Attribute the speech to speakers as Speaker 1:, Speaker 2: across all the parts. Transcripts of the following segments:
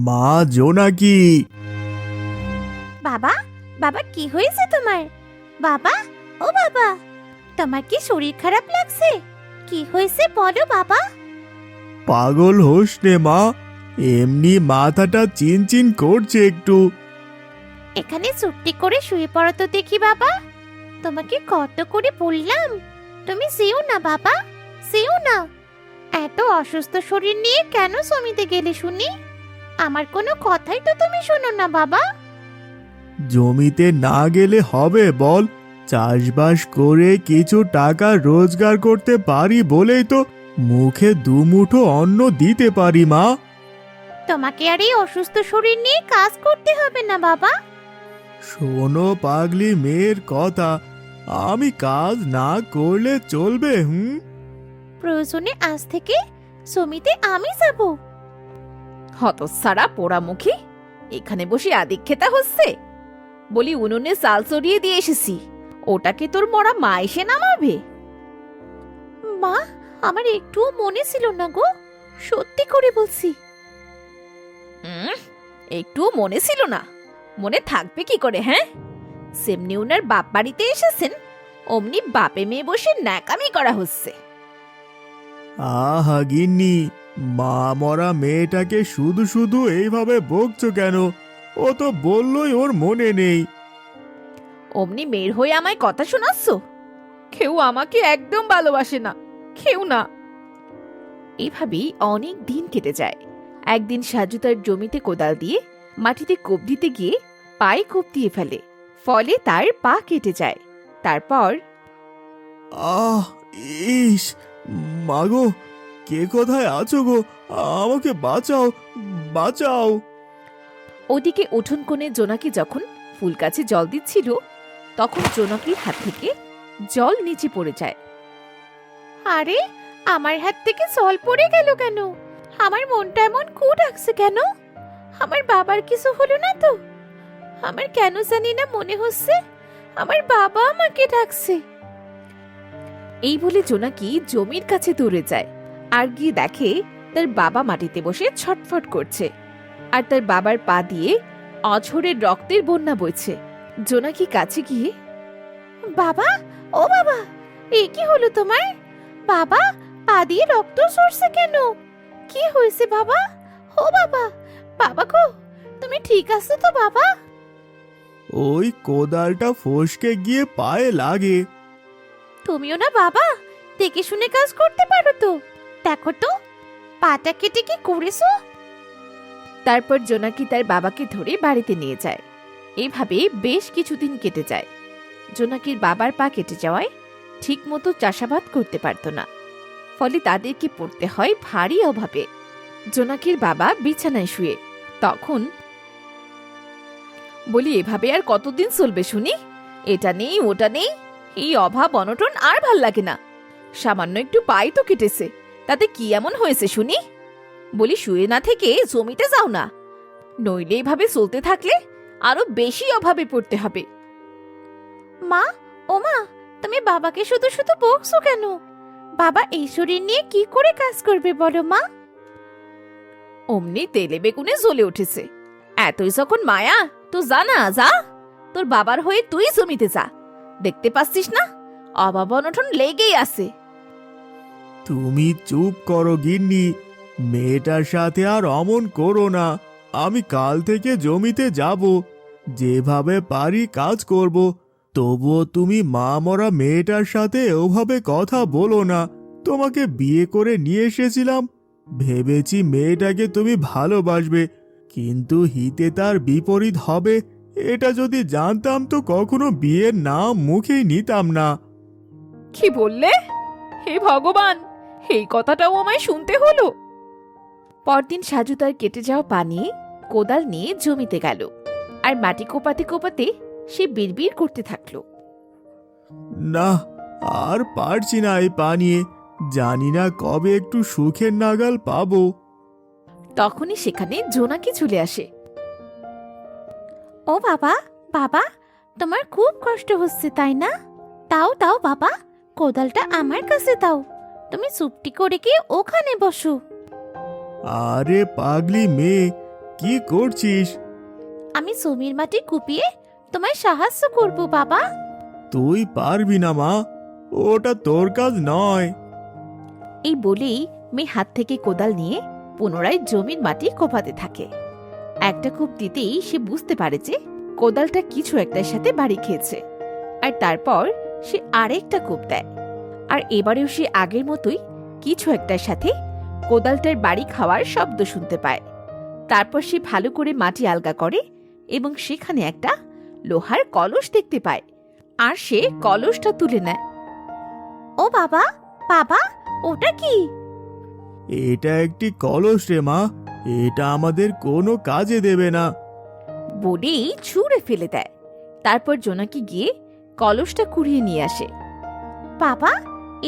Speaker 1: মা জোনাকি।
Speaker 2: বাবা, বাবা কি হয়েছে তোমার? বাবা, ও বাবা, তোমার কি শরীর খারাপ লাগছে? কি হয়েছে বলো বাবা।
Speaker 1: পাগল হোস নে মা, এমনি মাথাটা চিনচিন করছে একটু।
Speaker 2: এখানে চুপটি করে শুয়ে পড়ো তো দেখি বাবা। তোমাকে কত করে বললাম তুমি যেও না বাবা, যেও না। এত অসুস্থ শরীর নিয়ে কেন জমিতে গেলে শুনি? আমার কোনো কথাই তো তুমি শোনো না বাবা।
Speaker 1: জমিতে না গেলে হবে বল? চাষবাস করে কিছু টাকা রোজগার করতে পারি বলেই তো মুখে দুমুঠো অন্ন দিতে পারি মা।
Speaker 2: তোমাকে আর এই অসুস্থ শরীর নিয়ে কাজ করতে হবে না বাবা।
Speaker 1: শোনো পাগলি মেয়ের কথা, আমি কাজ না করলে চলবে?
Speaker 2: প্রয়োজনে আজ থেকে জমিতে আমি যাব।
Speaker 3: হতচ্ছাড়া পোড়ামুখী, এখানে বসে আদিক্ষেতা হচ্ছে। বলি উনুনে চাল চড়িয়ে দিয়ে এসেছি, ওটাকে তোর মরা মা এসে নামাবে?
Speaker 2: মা, আমার একটুও মনে ছিল না গো, সত্যি করে বলছি।
Speaker 3: একটু মনে ছিল না? মনে থাকবে কি করে? হ্যাঁ, সেমনি উনার বাপ বাড়িতে এসেছেন, অমনি বাপে মেয়ে বসে ন্যাকামি করা হচ্ছে।
Speaker 1: আহা গিন্নি, মা মরা মেয়েটাকে শুধু শুধু এইভাবে বকছো কেন? ও তো বললই ওর মনে নেই।
Speaker 3: অমনি মেয়ের হয়ে আমায় কথা শোনাচ্ছ? কেউ আমাকে একদম ভালোবাসে না, কেউ না। এভাবেই অনেক দিন কেটে যায়। একদিন সাজু তার জমিতে কোদাল দিয়ে মাটিতে কোপ দিতে গিয়ে পায়ে কোপ দিয়ে ফেলে, ফলে তার পা কেটে যায়। তারপর
Speaker 1: আহ, ইস, মাগো, কে কোথায় আছো গো? আমাকে বাঁচাও, বাঁচাও।
Speaker 3: ওদিকে উঠোন কোণে জোনাকি যখন ফুল গাছে জল দিচ্ছিল, তখন জোনাকির হাত থেকে জল নিচে পড়ে যায়।
Speaker 2: আরে, আমার হাত থেকে জল পড়ে গেল কেন? আমার মনটা এমন কু ডাকছে কেন? আমার বাবার কিছু হলো না তো? আমার কেন জানি না মনে হচ্ছে আমার বাবা আমাকে ডাকছে।
Speaker 3: এই বলে জোনাকি জমির কাছে দৌড়ে যায় আর গিয়ে দেখে তার বাবা মাটিতে বসে ছটফট করছে, আর তার বাবার পা দিয়ে অঝোরের রক্তের বন্যা বইছে। জোনাকি কাছে গিয়ে,
Speaker 2: বাবা, ও বাবা, এ কি হলো তোমার? বাবা, পা দিয়ে রক্ত ঝরছে কেন? কি হয়েছে বাবা? ও বাবা, বাবা গো, তুমি ঠিক আছো তো বাবা?
Speaker 1: ওই কোদালটা ফসকে গিয়ে পায়ে লাগে।
Speaker 2: তুমিও না বাবা, দেখে শুনে কাজ করতে পারো তো? দেখো তো, পাটা কেটে কি করেছো?
Speaker 3: তারপর জোনাকি তার বাবাকে ধরে বাড়িতে নিয়ে যায়। এইভাবে বেশ কিছুদিন কেটে যায়। জোনাকির বাবার পা কেটে যাওয়ায় ঠিক মতো চাষাবাদ করতে পারত না, ফলে তাদেরকে পড়তে হয় ভারী অভাবে। জোনাকির বাবা বিছানায় শুয়ে তখন বলি, এভাবে আর কতদিন চলবে শুনি? এটা নেই ওটা নেই, এই অভাব অনটন আর ভাল লাগে না। সামান্য একটু পাই তো কেটেছে, তাতে কি এমন হয়েছে শুনি? বলি শুয়ে না থেকে জমিতে যাও না, নইলে এইভাবে চলতে থাকলে আরো বেশি অভাবে পড়তে হবে।
Speaker 2: মা, ও মা, তুমি বাবাকে শুধু শুধু বকছো কেন? বাবা এই শরীর নিয়ে কি করে কাজ করবে বলো মা?
Speaker 3: অমনি তেলে বেগুনে জ্বলে উঠেছে। এতই যখন মায়া, তো যা না, যা, তোর বাবার হয়ে তুই জমিতে যা। দেখতে পাচ্ছিস না অভাব অনটন লেগেই আছে।
Speaker 1: তুমি চুপ করো গিন্নি, মেয়েটার সাথে আর অমন করো না। আমি কাল থেকে জমিতে যাব, যেভাবে পারি কাজ করব। তবুও তুমি মা মরা মেয়েটার সাথে ওভাবে কথা বলো না। তোমাকে বিয়ে করে নিয়ে এসেছিলাম, ভেবেছি মেয়েটাকে তুমি ভালোবাসবে, কিন্তু হিতে তার বিপরীত হবে এটা যদি জানতাম তো কখনো বিয়ের নাম মুখেই নিতাম না।
Speaker 3: কি বললে? হে ভগবান, এই কথাটাও আমায় শুনতে হলো। পরদিন সাজু তার কেটে যাওয়া পা নিয়ে কোদাল নিয়ে জমিতে গেল, আর মাটি কোপাতে কোপাতে সে বিড়বিড় করতে থাকলো।
Speaker 1: না, আর পারছি না এই পা নিয়ে, জানি না কবে একটু সুখের নাগাল পাবো।
Speaker 3: তখনই সেখানে জোনাকি চলে আসে।
Speaker 2: ও বাবা, বাবা, তোমার খুব কষ্ট হচ্ছে তাই না? তাও তাও বাবা, কোদালটা আমার কাছে দাও। তুমি চুপটি করে গিয়ে ওখানে বসো।
Speaker 1: আরে পাগলি মেয়ে, কি করছিস?
Speaker 2: আমি জমির মাটি কুপিয়ে তোমায় সাহায্য করব বাবা।
Speaker 1: তুই পারবি না মা, ওটা তোর কাজ নয়।
Speaker 3: এই বলেই মেয়ে হাত থেকে কোদাল নিয়ে পুনরায় জমির মাটি কোপাতে থাকে। একটা কূপ দিতেই সে বুঝতে পারে যে কোদালটা কিছু একটার সাথে বাড়ি খেয়েছে। আর তারপর সে আরেকটা কূপ দেয়, আর এবারেও সে আগের মতোই কিছু একটার সাথে কোদালটার বাড়ি খাওয়ার শব্দ শুনতে পায়। তারপর সে ভালো করে মাটি আলগা করে এবং সেখানে একটা লোহার কলস দেখতে পায়, আর সে কলসটা তুলে নেয়।
Speaker 2: ও বাবা, বাবা, ওটা কি?
Speaker 1: এটা একটি কলস রে মা, এটা আমাদের কোনো কাজে দেবে না।
Speaker 3: বলেই ছুঁড়ে ফেলে দেয়। তারপর জোনাকি গিয়ে কলসটা কুড়িয়ে নিয়ে আসে।
Speaker 2: বাবা,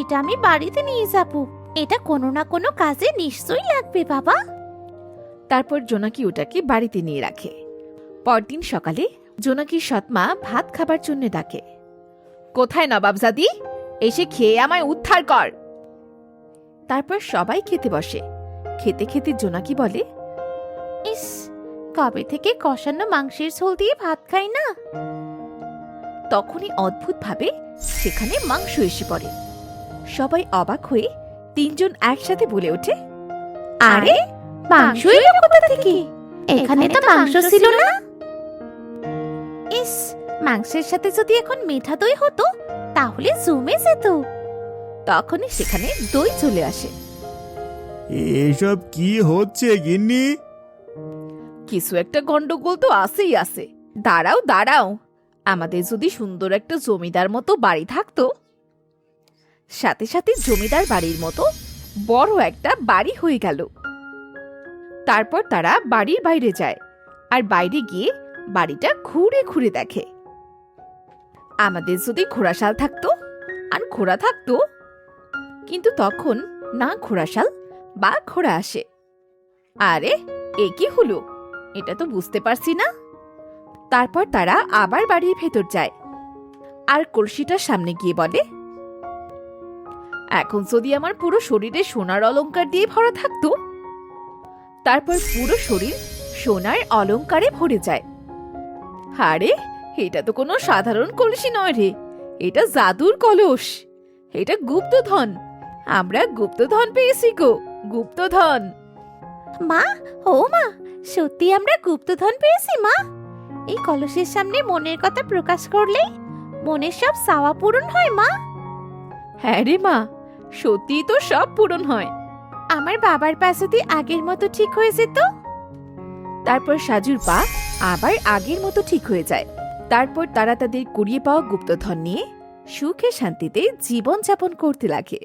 Speaker 2: এটা আমি বাড়িতে নিয়ে যাব। এটা কোনো না কোনো কাজে নিশ্চয়ই লাগবে বাবা।
Speaker 3: তারপর জোনাকি ওটাকে বাড়িতে নিয়ে রাখে। পরদিন সকালে জোনাকির সৎমা ভাত খাবার জন্য ডাকে। কোথায় নবাবজাদি? এসে খেয়ে আমায় উদ্ধার কর। তারপর সবাই খেতে বসে। খেতে খেতে জোনাকি বলে,
Speaker 2: ইস, কবে থেকে কষানো মাংসের ঝোল দিয়ে ভাত খাই না।
Speaker 3: তখনই অদ্ভুতভাবে সেখানে মাংস এসে পড়ে। সবাই অবাক হয়ে তিনজন একসাথে বলে ওঠে,
Speaker 2: আরে, মাংস এলো কোথা থেকে? এখানে তো মাংস ছিল না। ইস, মাংসের সাথে যদি এখন মিঠা দই হতো তাহলে জমে যেত।
Speaker 3: তখনই সেখানে দই চলে আসে।
Speaker 1: এসব কি হচ্ছে গিন্নি?
Speaker 3: কিছু একটা গন্ডগোল তো আসেই আসে। দাঁড়াও দাঁড়াও, আমাদের যদি সুন্দর একটা জমিদার মতো বাড়ি থাকতো। সাথে সাথে জমিদার বাড়ির মতো বড় একটা বাড়ি হয়ে গেল। তারপর তারা বাড়ির বাইরে যায়, আর বাইরে গিয়ে বাড়িটা ঘুরে ঘুরে দেখে। আমাদের যদি ঘোড়াশাল থাকতো আর ঘোড়া থাকতো, কিন্তু তখন না ঘোড়াশাল বা ঘোড়া আসে। আরে, এ কি হলো? এটা তো বুঝতে পারছি না। তারপর তারা আবার বাড়ির ভেতর যায়, আর কলসিটার সামনে গিয়ে বলে, এখন যদি আমার পুরো শরীরে সোনার অলংকার দিয়ে ভরা থাকতো। তারপর পুরো শরীর সোনার অলংকারে ভরে যায়। আরে, এটা তো কোনো সাধারণ কলসি নয় রে, এটা জাদুর কলস। এটা গুপ্তধন। আমরা গুপ্তধন পেয়েছি গো, গুপ্তধন।
Speaker 2: মা, ও মা, সত্যি আমরা গুপ্তধন পেয়েছি মা। এই কলসের সামনে মনের কথা প্রকাশ করলেই মনের সব চাওয়া পূরণ হয় মা।
Speaker 3: হ্যাঁ রে মা, সত্যি তো সব পূরণ হয়।
Speaker 2: আমার বাবার পা যদি আগের মতো ঠিক হয়ে যেত।
Speaker 3: তারপর সাজুর পা আবার আগের মতো ঠিক হয়ে যায়। তারপর তারা তাদের কুড়িয়ে পাওয়া গুপ্তধন নিয়ে সুখে শান্তিতে জীবন যাপন করতে লাগে।